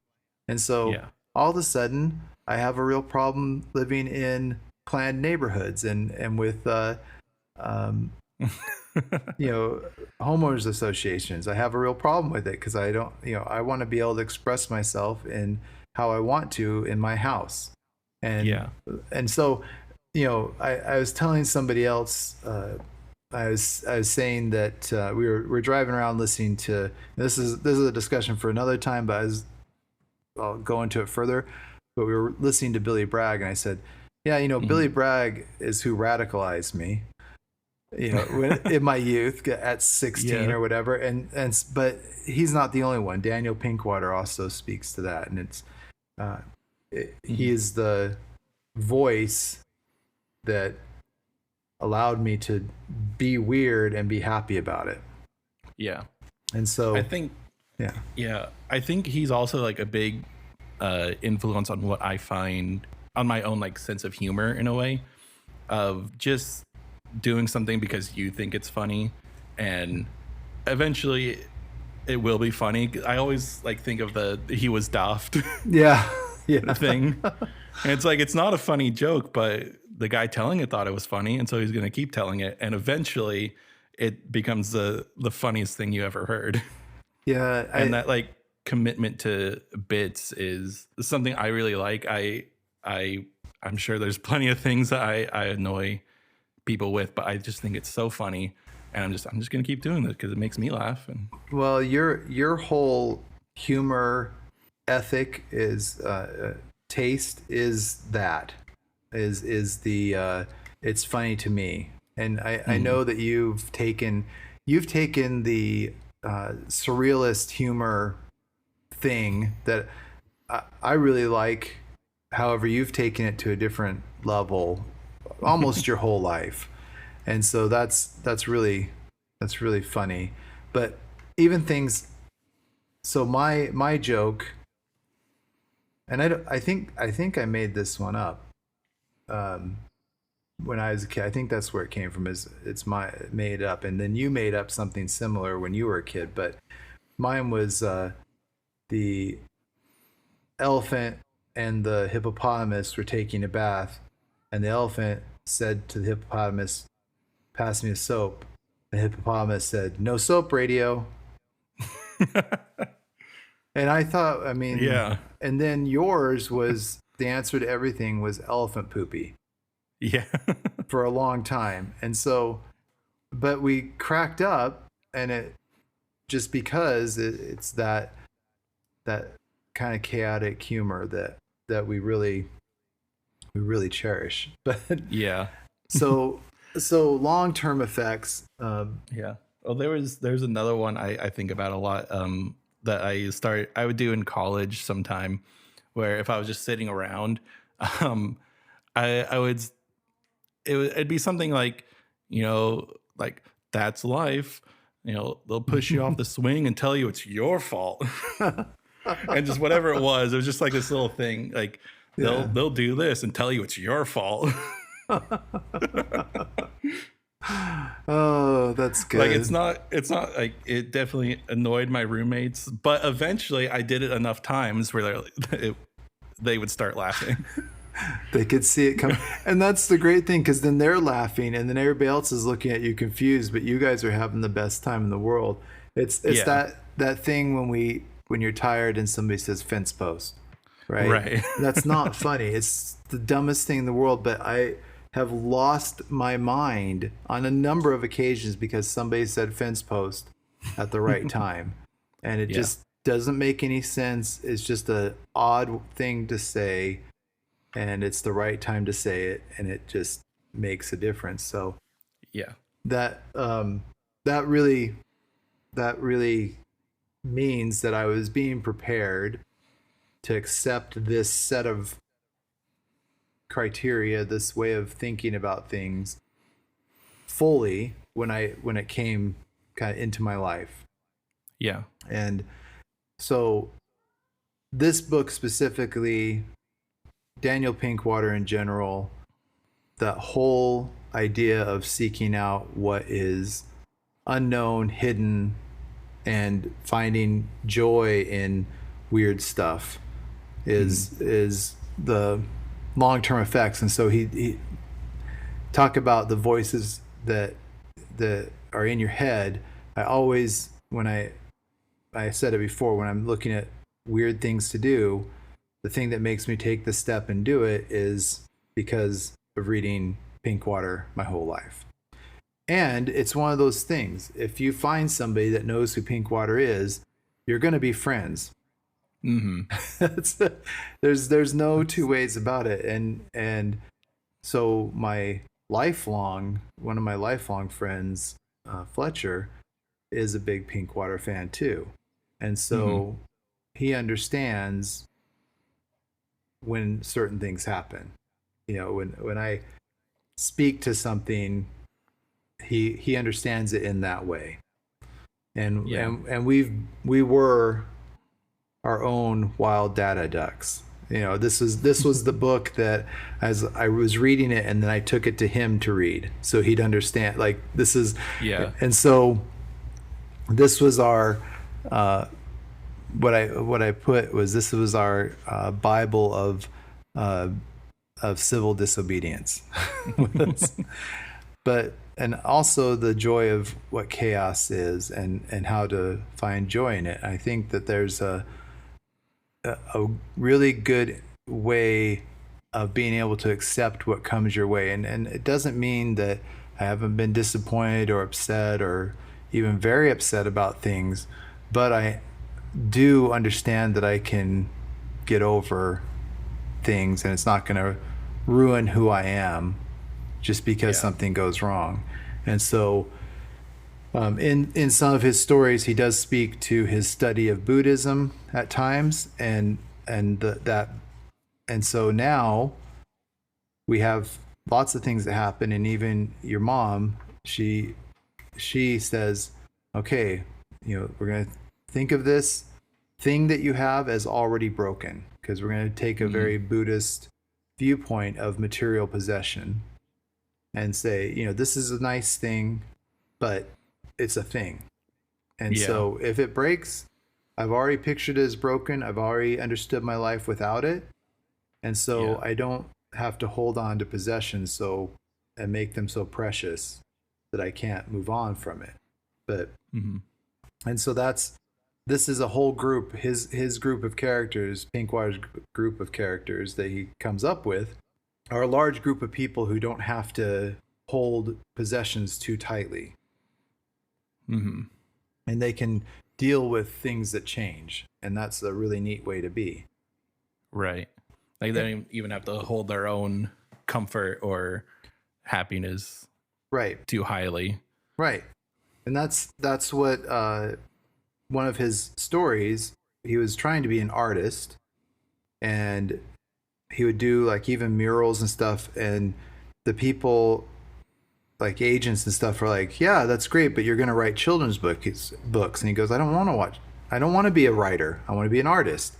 And so all of a sudden, I have a real problem living in planned neighborhoods and with homeowners associations. I have a real problem with it because I don't, I want to be able to express myself in how I want to in my house. And so, I was telling somebody else, I was saying that we're driving around listening to, this is a discussion for another time, but I'll go into it further. but we were listening to Billy Bragg, and I said, yeah, Billy Bragg is who radicalized me, in my youth at 16 Yeah. or whatever. But he's not the only one. Daniel Pinkwater also speaks to that. And he is the voice that allowed me to be weird and be happy about it. Yeah. And so I think, I think he's also like a big influence on what I find on my own like sense of humor, in a way, of just doing something because you think it's funny, and eventually it will be funny. I always like think of the he was daft yeah thing. And it's like, it's not a funny joke, but the guy telling it thought it was funny, and so he's going to keep telling it, and eventually it becomes the funniest thing you ever heard. Yeah. And that like commitment to bits is something I really like. I'm sure there's plenty of things that I annoy people with, but I just think it's so funny, and I'm just gonna keep doing this because it makes me laugh. And well, your whole humor ethic is taste is the it's funny to me. And I know that you've taken the surrealist humor thing that I really like. However, you've taken it to a different level almost your whole life. And so that's really funny. But even things, so my joke, and I think I made this one up when I was a kid. I think that's where it came from, is it's made up, and then you made up something similar when you were a kid. But mine was the elephant and the hippopotamus were taking a bath, and the elephant said to the hippopotamus, "Pass me a soap." The hippopotamus said, "No soap, radio." And I thought, yeah. And then yours was, the answer to everything was elephant poopy. Yeah. For a long time. And so, but we cracked up, and it just because it's that kind of chaotic humor that we really cherish. But yeah. so long-term effects. Yeah. Well, there's another one I think about a lot, that I would do in college sometime, where if I was just sitting around, it'd be something like, like, that's life. They'll push you off the swing and tell you it's your fault. And just whatever it was just like this little thing, like they'll do this and tell you it's your fault. Oh, that's good. Like, it's not like, it definitely annoyed my roommates, but eventually I did it enough times where they would start laughing. They could see it come. And that's the great thing, because then they're laughing, and then everybody else is looking at you confused, but you guys are having the best time in the world. It's that thing when you're tired and somebody says fence post, right? That's not funny. It's the dumbest thing in the world, but I have lost my mind on a number of occasions because somebody said fence post at the right time, and it just doesn't make any sense. It's just an odd thing to say, and it's the right time to say it, and it just makes a difference. So yeah, that really means that I was being prepared to accept this set of criteria, this way of thinking about things fully when it came kind of into my life. Yeah. And so this book specifically, Daniel Pinkwater in general, that whole idea of seeking out what is unknown, hidden, and finding joy in weird stuff is the long-term effects. And so he talk about the voices that are in your head. I always, when I said it before, when I'm looking at weird things to do, the thing that makes me take the step and do it is because of reading Pinkwater my whole life. And it's one of those things, if you find somebody that knows who Pinkwater is, you're going to be friends. Mm-hmm. That's, there's no two ways about it. And so one of my lifelong friends, Fletcher, is a big Pinkwater fan too. And Mm-hmm. so he understands when certain things happen. When I speak to something, he understands it in that way. And Yeah. we were our own wild data ducks. This was the book that, as I was reading it, and then I took it to him to read so he'd understand, like, this is. Yeah. And so this was our, what I put was, this was our Bible uh, of civil disobedience. But and also the joy of what chaos is, and how to find joy in it. I think that there's a really good way of being able to accept what comes your way. And it doesn't mean that I haven't been disappointed or upset or even very upset about things, but I do understand that I can get over things, and it's not going to ruin who I am just because Yeah. something goes wrong. And so in some of his stories, he does speak to his study of Buddhism at times, and so now we have lots of things that happen, and even your mom, she says, okay, we're gonna think of this thing that you have as already broken, because we're gonna take a Mm-hmm. very Buddhist viewpoint of material possession and say, this is a nice thing, but it's a thing. And Yeah. so if it breaks, I've already pictured it as broken. I've already understood my life without it. And so Yeah. I don't have to hold on to possessions and make them so precious that I can't move on from it. But Mm-hmm. and so this is a whole group, his group of characters, Pinkwater's group of characters that he comes up with are a large group of people who don't have to hold possessions too tightly, Mm-hmm. and they can deal with things that change, and that's a really neat way to be. Right. Like they don't even have to hold their own comfort or happiness Right, too highly. right. And that's what one of his stories, he was trying to be an artist, and he would do like even murals and stuff, and the people, like agents and stuff, are like, yeah, that's great, but you're going to write children's books. And he goes, I don't want to be a writer, I want to be an artist.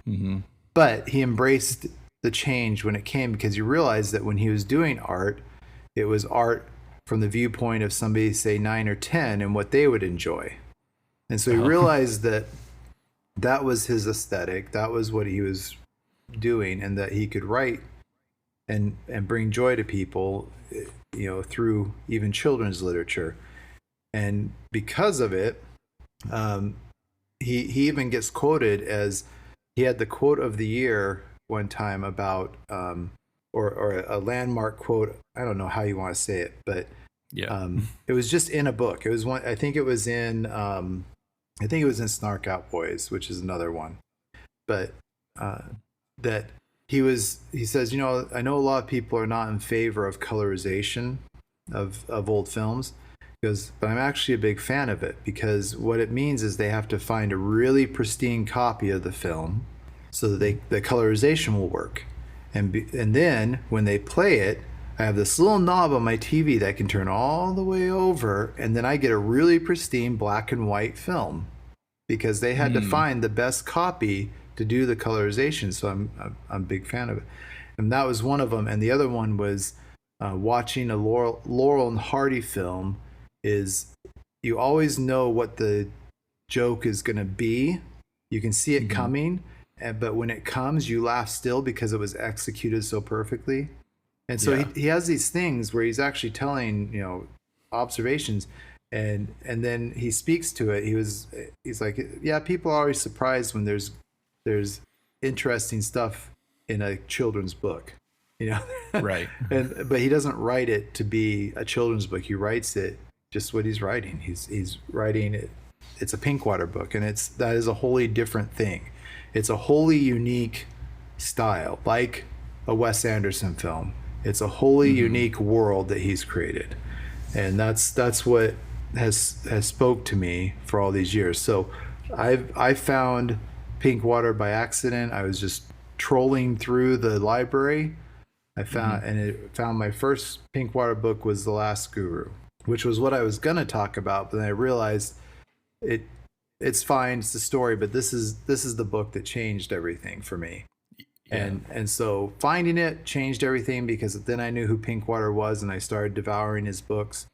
Mm-hmm. But he embraced the change when it came, because he realized that when he was doing art, it was art from the viewpoint of somebody, say 9 or 10, and what they would enjoy. And so he realized that that was his aesthetic, that was what he was doing, and that he could write and bring joy to people, through even children's literature. And because of it, he even gets quoted as, he had the quote of the year one time about, or a landmark quote. I don't know how you want to say it, but Yeah. it was just in a book. It was one. I think it was in. I think it was in Snark Out Boys, which is another one. But that he says, I know a lot of people are not in favor of colorization of old films. Because, but I'm actually a big fan of it, because what it means is they have to find a really pristine copy of the film so that the colorization will work. And then when they play it, I have this little knob on my TV that can turn all the way over, and then I get a really pristine black and white film, because they had to find the best copy to do the colorization. So I'm a big fan of it. And that was one of them. And the other one was watching a Laurel and Hardy film. Is, you always know what the joke is going to be. You can see it coming, but when it comes, you laugh still because it was executed so perfectly. And so he has these things where he's actually telling, observations, and then he speaks to it. He's like, yeah, people are always surprised when there's interesting stuff in a children's book, Right. but he doesn't write it to be a children's book. He writes it just what he's writing. He's writing it it's a Pinkwater book, and that is a wholly different thing. It's a wholly unique style, like a Wes Anderson film. It's a wholly unique world that he's created, and that's what has spoke to me for all these years. So I found Pinkwater by accident. I was just trolling through the library. I found my first Pinkwater book was The Last Guru, which was what I was gonna talk about, but then I realized it's fine, it's the story, but this is the book that changed everything for me. Yeah. And so finding it changed everything, because then I knew who Pinkwater was, and I started devouring his books.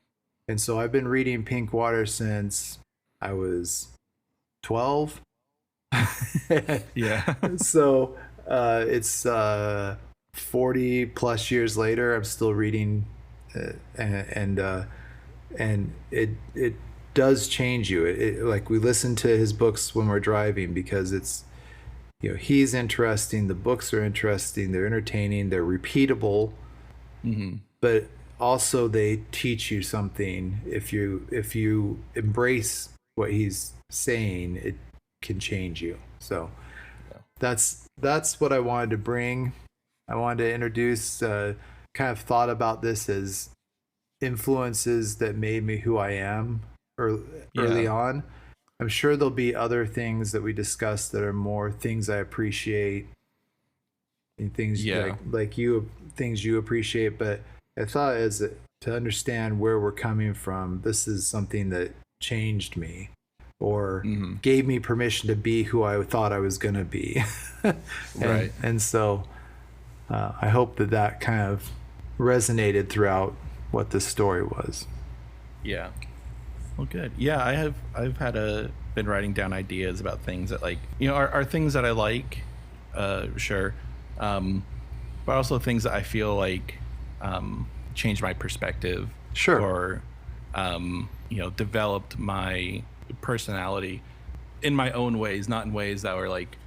And so I've been reading Pinkwater since I was 12. Yeah. So it's 40 plus years later, I'm still reading, and it does change you. Like, we listen to his books when we're driving, because it's, he's interesting, the books are interesting, they're entertaining, they're repeatable, but also they teach you something. If you embrace what he's saying, it can change you. So that's what I wanted to bring. I wanted to introduce, kind of thought about this as influences that made me who I am early on. I'm sure there'll be other things that we discuss that are more things I appreciate, and things like you, things you appreciate. But I thought, to understand where we're coming from, this is something that changed me, or gave me permission to be who I thought I was going to be. Right. And so I hope that kind of resonated throughout what this story was. Yeah. Well, good. Yeah, I've been writing down ideas about things that, like, are things that I like, sure, but also things that I feel like changed my perspective, sure, or developed my personality in my own ways, not in ways that were like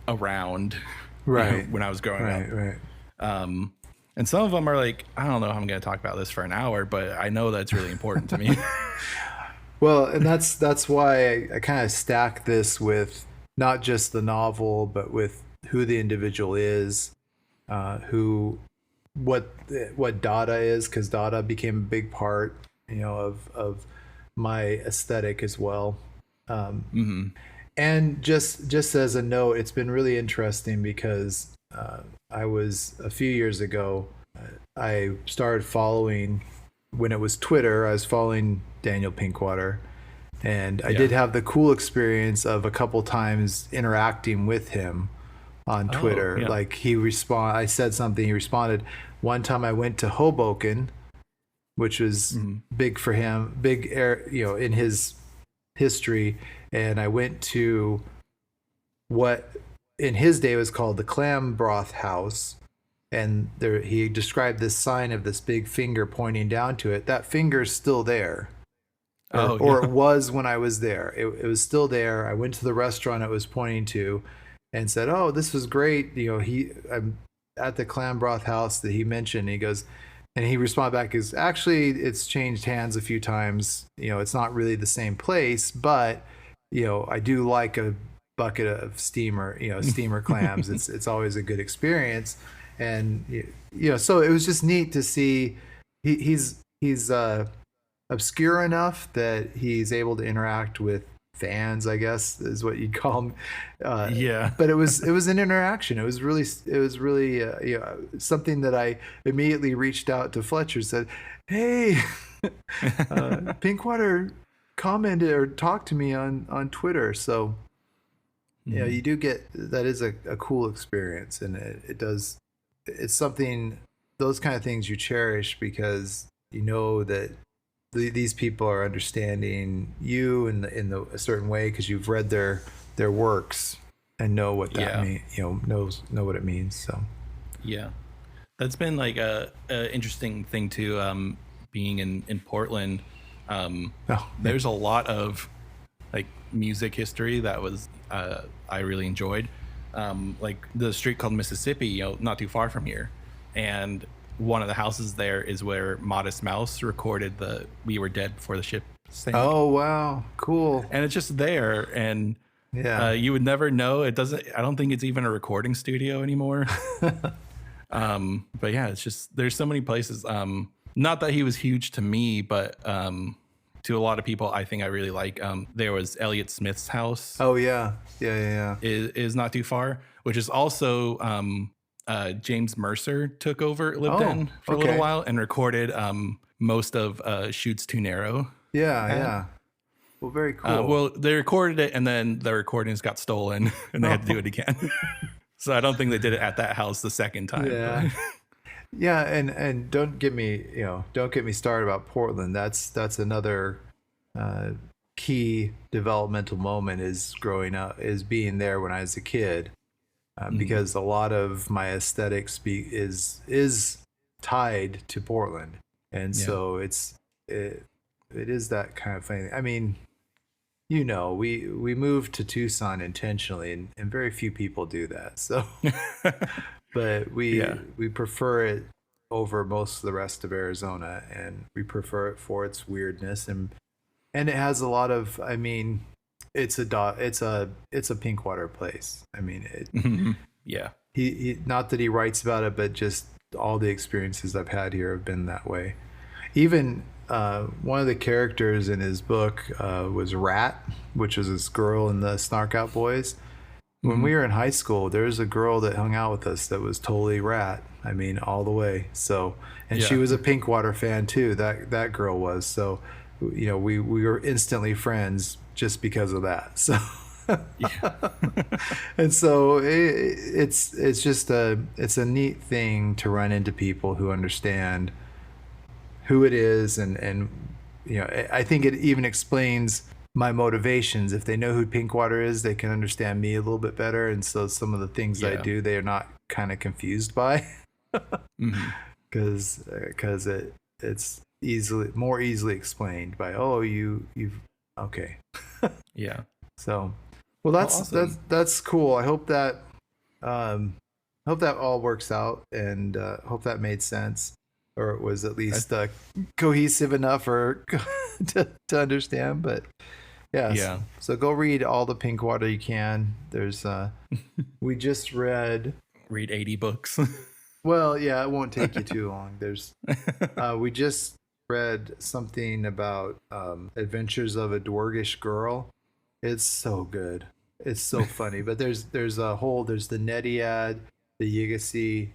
around right when I was growing up. Right. And some of them are like, I don't know how I'm going to talk about this for an hour, but I know that's really important to me. Well, and that's why I kind of stack this with not just the novel, but with who the individual is, what Dada is, because Dada became a big part, of my aesthetic as well. And just as a note, it's been really interesting, because I was, a few years ago, I started following, when it was Twitter, I was following Daniel Pinkwater, and I did have the cool experience of a couple times interacting with him on Twitter. Like, I said something, he responded. One time I went to Hoboken, which was big for him, in his history, and I went to what in his day was called the Clam Broth House, and he described this sign of this big finger pointing down to it. That finger's still there, or it was when I was there. It was still there. I went to the restaurant it was pointing to, and said, "Oh, this was great." I'm at the Clam Broth House that he mentioned. He goes, and he responded back, "Is actually it's changed hands a few times. It's not really the same place, but I do like a bucket of steamer clams. It's always a good experience." And so it was just neat to see he's obscure enough that he's able to interact with fans, I guess is what you'd call them. But it was an interaction. It was really something that I immediately reached out to Fletcher, said, "Hey, Pinkwater commented or talked to me on Twitter." So you do get, that is a cool experience, and it's something, those kind of things you cherish, because that these people are understanding you in a certain way, because you've read their works and know what that means, know what it means. So that's been like a interesting thing too, being in Portland. There's a lot of like music history that was I really enjoyed, like the street called Mississippi, not too far from here, and one of the houses there is where Modest Mouse recorded the "We Were Dead Before the Ship Oh, wow. Cool. And it's just there, and Yeah. you would never know. It doesn't. I don't think it's even a recording studio anymore. But yeah, it's just there's so many places. Not that he was huge to me, but to a lot of people, I think I really like. There was Elliott Smith's house. Oh, yeah. Yeah. Is not too far, which is also James Mercer took over, lived in for a little while, and recorded most of Shoots Too Narrow. Yeah. Well, very cool. Well, they recorded it, and then the recordings got stolen, and they had to do it again. So I don't think they did it at that house the second time. Yeah. Yeah, and don't get me started about Portland. That's another key developmental moment is growing up, is being there when I was a kid, because a lot of my aesthetics is tied to Portland, and so it is that kind of thing. I mean, we moved to Tucson intentionally, and very few people do that. So, but we prefer it over most of the rest of Arizona, and we prefer it for its weirdness, and it has a lot of. I mean, it's a Pinkwater place. I mean, he not that he writes about it, but just all the experiences I've had here have been that way. Even one of the characters in his book was Rat, which was this girl in the Snark Out Boys. When we were in high school, there was a girl that hung out with us that was totally Rat. I mean, all the way. So, and she was a Pinkwater fan too. That girl was. So, we were instantly friends just because of that. So, and so it's just it's a neat thing to run into people who understand who it is, and I think it even explains my motivations. If they know who Pinkwater is, they can understand me a little bit better, and so some of the things I do, they are not kind of confused by, because it's more easily explained by you've okay. Yeah. So, well, awesome. that's cool. I hope that all works out, and hope that made sense, or it was at least cohesive enough or to understand. But yeah. So go read all the Pinkwater you can. There's we just read 80 books. Well, yeah, it won't take you too long. There's we just read something about Adventures of a Dwargish Girl. It's so good. It's so funny. But there's the Nediad, the Yggdrasil.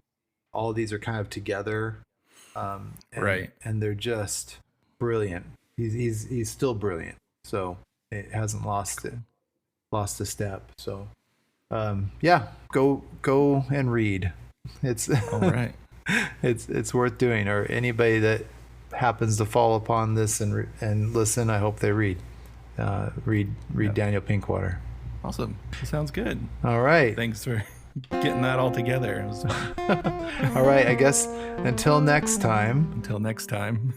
All these are kind of together. Right. And they're just brilliant. He's still brilliant. So it hasn't lost a step. So go and read. It's all right. It's worth doing. Or anybody that happens to fall upon this and listen, I hope they read Daniel Pinkwater. Awesome. That sounds good. All right. Thanks for getting that all together. It was fun. All right. I guess until next time. Until next time.